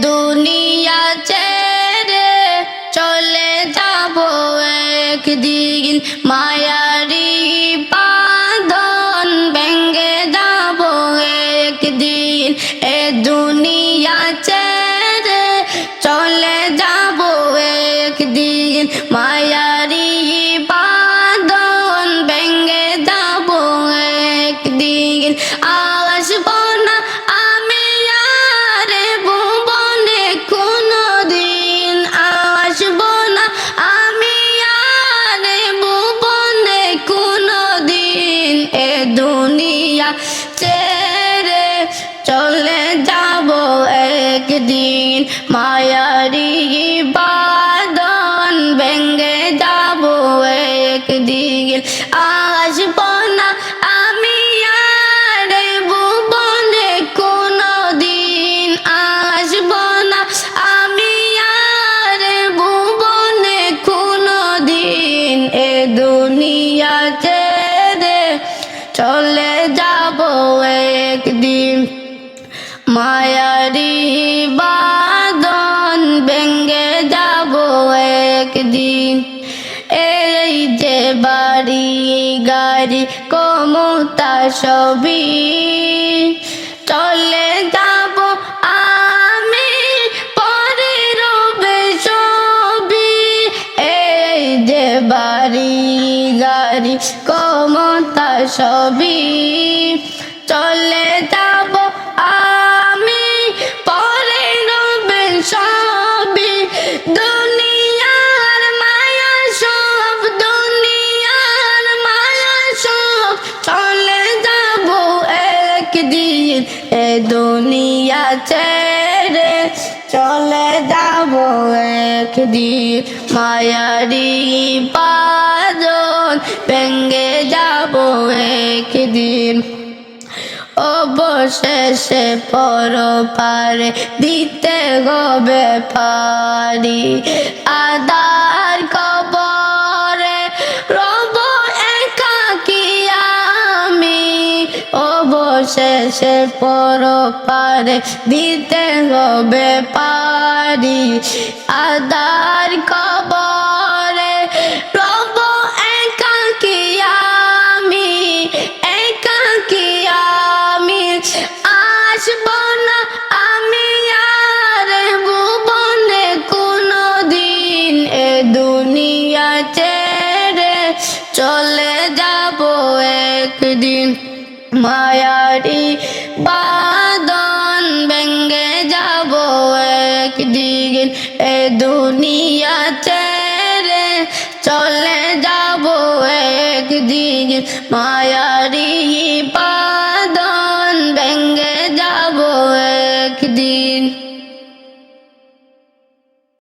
দুনিয়া ছেড়ে চলে যাব একদিন, মায়ারি বাঁধন ভেঙে যাব একদিন। এ দুনিয়া ছেড়ে চলে যাব একদিন, মায়ারি বাঁধন ভেঙে যাব একদিন। আসবো না আমি আর ভুবনে কোনদিন, আসবো না আমি আর ভুবনে কোনদিন। এ দুনিয়া ছেড়ে চলে যাব একদিন, মায়ারি বাঁধন ভেঙে যাব একদিন। আসবো না আমি আর ভুবনে কোনদিন, আসবো না আমি আর ভুবনে কোনদিন। এ দুনিয়া ছেড়ে চলে যাব একদিন, মায়ারি বাঁধন ভেঙে যাব একদিন। এই যে বাড়ি গাড়ি ক্ষমতা সবই চলে যাব আমি, পরে রবে সবই। এই যে বাড়ি গাড়ি ক্ষমতা সবই চলে যাব আমি, পরে রবে সবই। দুনিয়ার মায়া সব, দুনিয়ার মায়া সব চলে যাব একদিন। এ দুনিয়া ছেড়ে চলে যাব একদিন, মায়ারি বাঁধন ভেঙে যাব একদিন। অবশেষে পরপারে দিতে হবে পারি, আদার কবরে রব একাকী আমি। অবশেষে পরপারে দিতে হবে পারি, আদার কবরে রব একাকী আমি, একাকী আমি। আসবো না আমি আর ভুবনে কোনদিন, এ দুনিয়া ছেড়ে চলে যাব একদিন, মায়ারি বাঁধন ভেঙে যাব একদিন। এ দুনিয়া ছেড়ে চলে যাব একদিন, মায়ারি বাঁধন ভেঙে যাব একদিন।